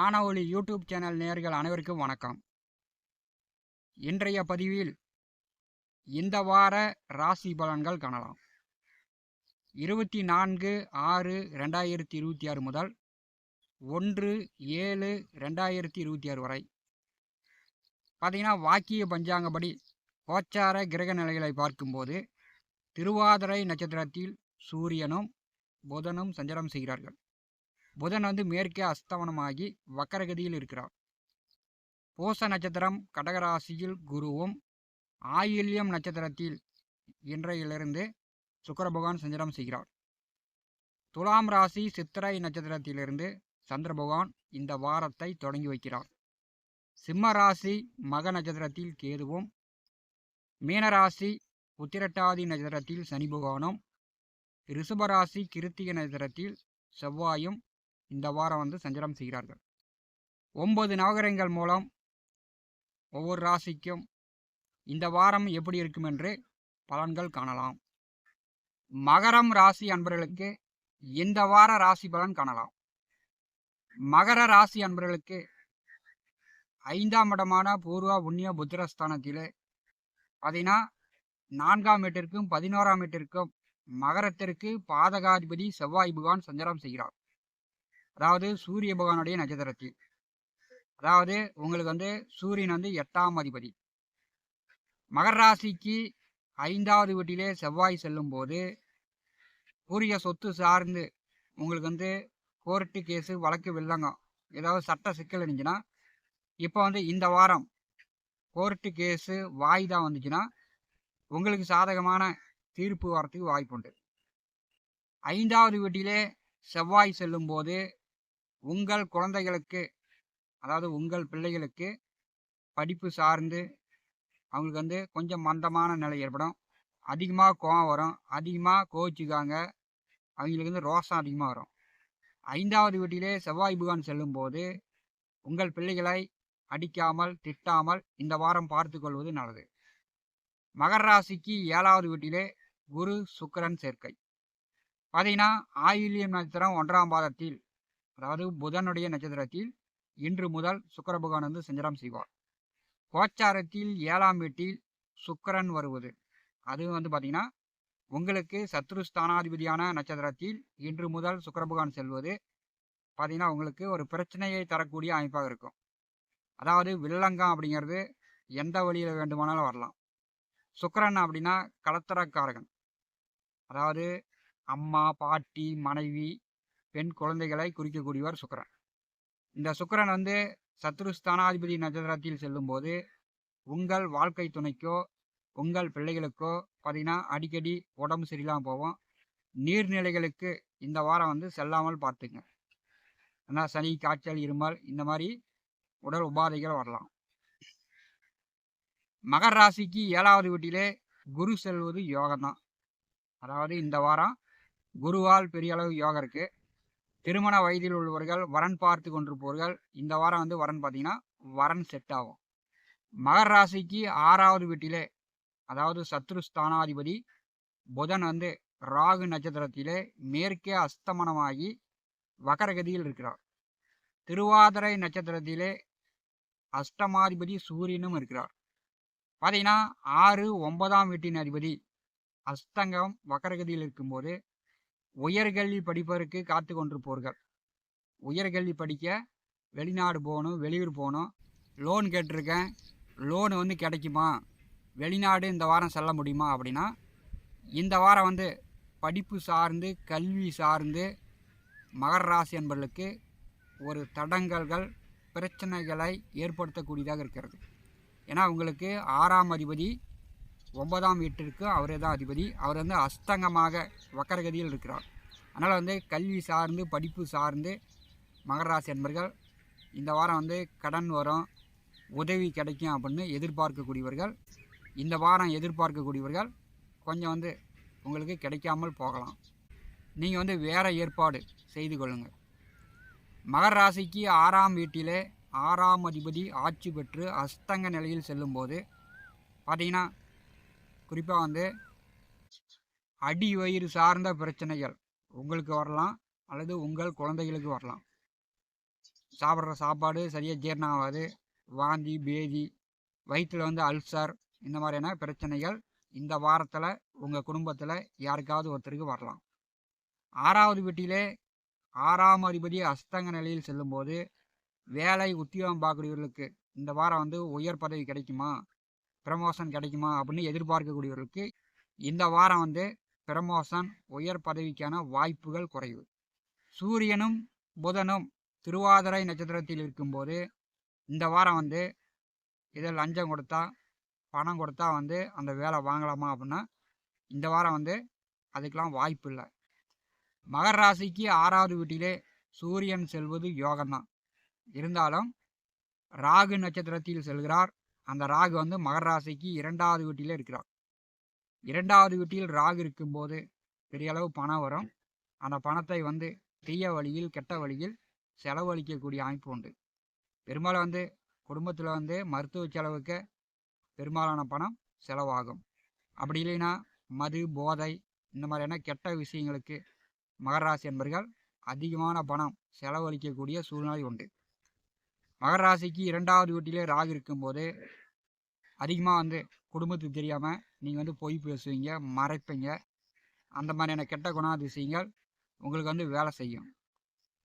ஞான ஒளி YouTube channel நேயர்கள் அனைவருக்கும் வணக்கம். இன்றைய பதிவில் இந்த வார ராசி பலன்கள் காணலாம். 24/6/2026 முதல் 1/7/2026 வரை பார்த்தீங்கன்னா, வாக்கிய பஞ்சாங்கப்படி கோச்சார கிரக நிலைகளை பார்க்கும்போது திருவாதிரை நட்சத்திரத்தில் சூரியனும் புதனும் சஞ்சாரம் செய்கிறார்கள். புதன் மேற்கே அஸ்தமனமாகி வக்கரகதியில் இருக்கிறார். பூச நட்சத்திரம் கடகராசியில் குருவும், ஆயில்யம் நட்சத்திரத்தில் இன்றையிலிருந்து சுக்கிர பகவான் சஞ்சாரம் செய்கிறார். துலாம் ராசி சித்திரை நட்சத்திரத்திலிருந்து சந்திர பகவான் இந்த வாரத்தை தொடங்கி வைக்கிறார். சிம்ம ராசி மக நட்சத்திரத்தில் கேதுவும், மீனராசி உத்திரட்டாதி நட்சத்திரத்தில் சனி பகவானும், ரிஷபராசி கிருத்திகை நட்சத்திரத்தில் செவ்வாயும் இந்த வாரம் சஞ்சாரம் செய்கிறார்கள். 9 நவகிரகங்கள் மூலம் ஒவ்வொரு ராசிக்கும் இந்த வாரம் எப்படி இருக்கும் என்று பலன்கள் காணலாம். மகரம் ராசி அன்பர்களுக்கு இந்த வார ராசி பலன் காணலாம். மகர ராசி அன்பர்களுக்கு 5ஆம் இடமான பூர்வ புண்ணிய புத்திரஸ்தானத்திலே பார்த்தீங்கன்னா 4ஆம் வீட்டிற்கும் 11ஆம் வீட்டிற்கும் மகரத்திற்கு பாதகாதிபதி செவ்வாய் பகவான் சஞ்சாரம் செய்கிறார். அதாவது சூரிய பகவானுடைய நட்சத்திரத்தில், அதாவது உங்களுக்கு சூரியன் 8ஆம் அதிபதி. மகர ராசிக்கு 5வது வீட்டிலே செவ்வாய் செல்லும் போது பூரிய சொத்து சார்ந்து உங்களுக்கு கோர்ட்டு கேஸு வழக்கு வில்லங்கம் ஏதாவது சட்ட சிக்கல் இருந்துச்சுன்னா, இப்போ இந்த வாரம் கோர்ட்டு கேஸு வாய்தா வந்துச்சுன்னா உங்களுக்கு சாதகமான தீர்ப்பு வரத்துக்கு வாய்ப்புண்டு. 5வது வீட்டிலே செவ்வாய் செல்லும் போது உங்கள் குழந்தைகளுக்கு, அதாவது உங்கள் பிள்ளைகளுக்கு படிப்பு சார்ந்து அவங்களுக்கு கொஞ்சம் மந்தமான நிலை ஏற்படும். அதிகமாக கோவம் வரும், அதிகமாக கோவிச்சுக்காங்க, அவங்களுக்கு ரோஷம் அதிகமாக வரும். 5வது வீட்டிலே செவ்வாய் பகவான் செல்லும்போது உங்கள் பிள்ளைகளை அடிக்காமல் திட்டாமல் இந்த வாரம் பார்த்து கொள்வது நல்லது. மகர ராசிக்கு 7வது வீட்டிலே குரு சுக்கிரன் சேர்க்கை. பார்த்தீங்கன்னா, ஆயில்யம் நட்சத்திரம் 1ஆம் பாதத்தில், அதாவது புதனுடைய நட்சத்திரத்தில் இன்று முதல் சுக்கிர பகவான் சஞ்சாரம் செய்வார். கோச்சாரத்தில் 7ஆம் வீட்டில் சுக்கிரன் வருவது, அது பார்த்தீங்கன்னா உங்களுக்கு சத்ருஸ்தானாதிபதியான நட்சத்திரத்தில் இன்று முதல் சுக்கிர பகவான் செல்வது பார்த்தீங்கன்னா உங்களுக்கு ஒரு பிரச்சனையை தரக்கூடிய அமைப்பாக இருக்கும். அதாவது வில்லங்கம் அப்படிங்கிறது எந்த வழியில் வேண்டுமானாலும் வரலாம். சுக்கிரன் அப்படின்னா கலத்தரக்காரகன், அதாவது அம்மா, பாட்டி, மனைவி, பெண் குழந்தைகளை குறிக்கக்கூடியவர் சுக்கிரன். இந்த சுக்கிரன் சத்ருஸ்தானாதிபதி நட்சத்திரத்தில் செல்லும்போது உங்கள் வாழ்க்கை துணைக்கோ உங்கள் பிள்ளைகளுக்கோ பார்த்தீங்கன்னா அடிக்கடி உடம்பு சரியில்லாமல் போவோம். நீர்நிலைகளுக்கு இந்த வாரம் செல்லாமல் பார்த்துங்க. ஏன்னா சளி, காய்ச்சல், இருமல் இந்த மாதிரி உடல் உபாதைகள் வரலாம். மகர ராசிக்கு 7வது வீட்டிலே குரு செல்வது யோகம்தான். அதாவது இந்த வாரம் குருவால் பெரிய அளவு யோகம் இருக்கு. திருமண வயதில் உள்ளவர்கள், வரன் பார்த்து கொண்டிருப்பவர்கள் இந்த வாரம் வரன் பார்த்தீங்கன்னா வரன் செட் ஆகும். மகர ராசிக்கு 6வது வீட்டிலே, அதாவது சத்ருஸ்தானாதிபதி புதன் ராகு நட்சத்திரத்திலே மேற்கே அஸ்தமனமாகி வக்கரகதியில் இருக்கிறார். திருவாதிரை நட்சத்திரத்திலே அஷ்டமாதிபதி சூரியனும் இருக்கிறார். பார்த்தீங்கன்னா 6, 9ஆம் வீட்டின் அதிபதி அஸ்தங்கம் வக்கரகதியில் இருக்கும்போது உயர்கல்வி படிப்பதற்கு காத்து கொண்டிருப்பவர்கள், உயர்கல்வி படிக்க வெளிநாடு போகணும், வெளியூர் போகணும், லோன் கேட்டிருக்கேன், லோனு கிடைக்குமா, வெளிநாடு இந்த வாரம் செல்ல முடியுமா அப்படின்னா, இந்த வாரம் படிப்பு சார்ந்து கல்வி சார்ந்து மகர ராசி என்பவர்களுக்கு ஒரு தடங்கல்கள், பிரச்சனைகளை ஏற்படுத்தக்கூடியதாக இருக்கிறது. ஏன்னா உங்களுக்கு 6ஆம் அதிபதி 9ஆம் வீட்டிற்கு அவரே தான் அதிபதி. அவர் அஸ்தங்கமாக வக்கரகதியில் இருக்கிறார். அதனால் கல்வி சார்ந்து படிப்பு சார்ந்து மகர ராசி என்பர்கள் இந்த வாரம் கடன் வரும், உதவி கிடைக்கும் அப்படின்னு எதிர்பார்க்கக்கூடியவர்கள், இந்த வாரம் எதிர்பார்க்கக்கூடியவர்கள் கொஞ்சம் உங்களுக்கு கிடைக்காமல் போகலாம். நீங்கள் வேறு ஏற்பாடு செய்து கொள்ளுங்கள். மகர ராசிக்கு 6ஆம் வீட்டிலே 6ஆம் அதிபதி ஆட்சி பெற்று அஸ்தங்க நிலையில் செல்லும்போது பார்த்தீங்கன்னா குறிப்பாக அடி வயிறு சார்ந்த பிரச்சனைகள் உங்களுக்கு வரலாம், அல்லது உங்கள் குழந்தைகளுக்கு வரலாம். சாப்பிட்ற சாப்பாடு சரியாக ஜீரணம் ஆகாது, வாந்தி பேதி, வயிற்றில் வந்து அல்சர், இந்த மாதிரியான பிரச்சனைகள் இந்த வாரத்தில் உங்கள் குடும்பத்தில் யாருக்காவது ஒருத்தருக்கு வரலாம். 6வது வீட்டிலே 6ஆம் அதிபதி அஸ்தங்க நிலையில் செல்லும்போது வேலை உத்தியோகம் பார்க்கக்கூடியவர்களுக்கு இந்த வாரம் வந்து உயர் பதவி கிடைக்குமா, ப்ரமோஷன் கிடைக்குமா அப்படின்னு எதிர்பார்க்கக்கூடியவர்களுக்கு இந்த வாரம் வந்து ப்ரமோஷன், உயர் பதவிக்கான வாய்ப்புகள் குறைவு. சூரியனும் புதனும் திருவாதிரை நட்சத்திரத்தில் இருக்கும்போது இந்த வாரம் வந்து இதில் லஞ்சம் கொடுத்தா, பணம் கொடுத்தா வந்து அந்த வேலை வாங்கலாமா அப்படின்னா இந்த வாரம் வந்து அதுக்கெலாம் வாய்ப்பு இல்லை. மகர ராசிக்கு 6வது வீட்டிலே சூரியன் செல்வது யோகம்தான். இருந்தாலும் ராகு நட்சத்திரத்தில் செல்கிறார். அந்த ராகு வந்து மகர ராசிக்கு 2வது வீட்டிலே இருக்கிறார். 2வது வீட்டில் ராகு இருக்கும்போது பெரிய அளவு பணம் வரும். அந்த பணத்தை வந்து தீய வழியில், கெட்ட வழியில் செலவழிக்கக்கூடிய அமைப்பு உண்டு. பெரும்பாலும் வந்து குடும்பத்தில் வந்து மருத்துவ செலவுக்கு பெரும்பாலான பணம் செலவாகும். அப்படி இல்லைன்னா மது, போதை, இந்த மாதிரியான கெட்ட விஷயங்களுக்கு மகர ராசி என்பர்கள் அதிகமான பணம் செலவழிக்கக்கூடிய சூழ்நிலை உண்டு. மகர ராசிக்கு 2வது வீட்டிலே ராகு இருக்கும்போது அதிகமாக வந்து குடும்பத்துக்கு தெரியாமல் நீங்கள் வந்து பொய் பேசுவீங்க, மறைப்பீங்க. அந்த மாதிரியான கெட்ட குணாதிசயங்கள் உங்களுக்கு வந்து வேலை செய்யும்.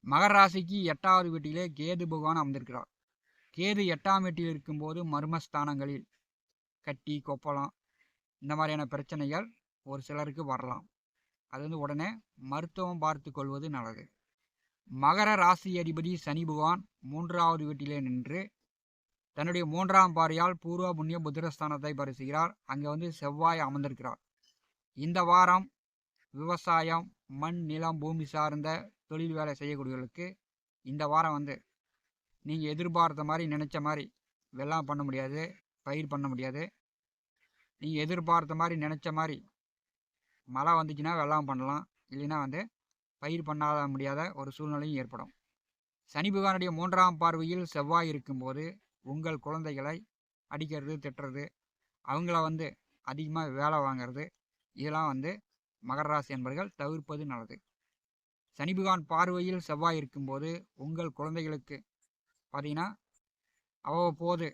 மகர ராசிக்கு 8வது வீட்டிலே கேது பகவான் அமர்ந்திருக்கிறார். கேது 8ஆம் வீட்டில் இருக்கும்போது மர்மஸ்தானங்களில் கட்டி, கொப்பளம், இந்த மாதிரியான பிரச்சனைகள் ஒரு சிலருக்கு வரலாம். அது வந்து உடனே மருத்துவம் பார்த்து கொள்வது நல்லது. மகர ராசி அதிபதி சனி பகவான் 3வது வீட்டிலே நின்று தன்னுடைய 3ஆம் பார்வையால் பூர்வ புண்ணிய புத்திரஸ்தானத்தை பரிசுகிறார். அங்கே வந்து செவ்வாய் அமர்ந்திருக்கிறார். இந்த வாரம் விவசாயம், மண், நிலம், பூமி சார்ந்த தொழில் வேலை செய்யக்கூடியவர்களுக்கு இந்த வாரம் வந்து நீங்கள் எதிர்பார்த்த மாதிரி, நினச்ச மாதிரி வெள்ளாமை பண்ண முடியாது, பயிர் பண்ண முடியாது. நீங்கள் எதிர்பார்த்த மாதிரி, நினச்ச மாதிரி மழை வந்துச்சுன்னா வெள்ளாமை பண்ணலாம், இல்லைன்னா வந்து பயிர் பண்ணாத முடியாத ஒரு சூழ்நிலையும் ஏற்படும். சனி பகவானுடைய 3ஆம் பார்வையில் செவ்வாய் இருக்கும்போது உங்கள் குழந்தைகளை அடிக்கிறது, திட்டுறது, அவங்கள வந்து அதிகமாக வேலை வாங்கிறது, இதெல்லாம் வந்து மகர ராசி என்பர்கள் தவிர்ப்பது நல்லது. சனி பகவான் பார்வையில் செவ்வாய் இருக்கும்போது உங்கள் குழந்தைகளுக்கு பார்த்தீங்கன்னா அவ்வப்போது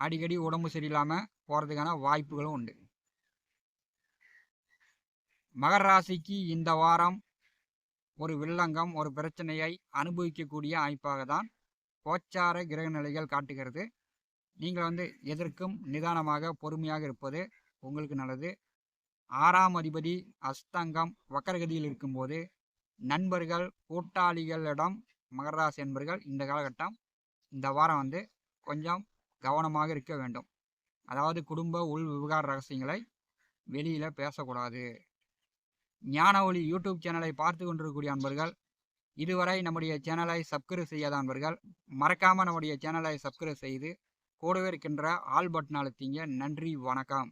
அடிக்கடி உடம்பு சரியில்லாமல் போகிறதுக்கான வாய்ப்புகளும் உண்டு. மகர ராசிக்கு இந்த வாரம் ஒரு வில்லங்கம், ஒரு பிரச்சனையை அனுபவிக்கக்கூடிய அமைப்பாக தான் கோச்சார கிரக நிலைகள் காட்டுகிறது. நீங்கள் வந்து எதற்கும் நிதானமாக, பொறுமையாக இருப்பது உங்களுக்கு நல்லது. 6ஆம் அதிபதி அஸ்தங்கம் வக்கரகதியில் இருக்கும்போது நண்பர்கள், கூட்டாளிகளிடம் மகர ராசி என்பர்கள் இந்த காலகட்டம், இந்த வாரம் வந்து கொஞ்சம் கவனமாக இருக்க வேண்டும். அதாவது குடும்ப உள் விவகார ரகசியங்களை வெளியில் பேசக்கூடாது. ஞான ஒளி யூடியூப் சேனலை பார்த்து கொண்டிருக்கக்கூடிய அன்பர்கள், இதுவரை நம்முடைய சேனலை சப்ஸ்கிரைப் செய்யாத அன்பர்கள் மறக்காமல் நம்முடைய சேனலை சப்ஸ்கிரைப் செய்து கூடவே இருக்கின்ற ஆல் பட்டன் அழுத்திங்க. நன்றி, வணக்கம்.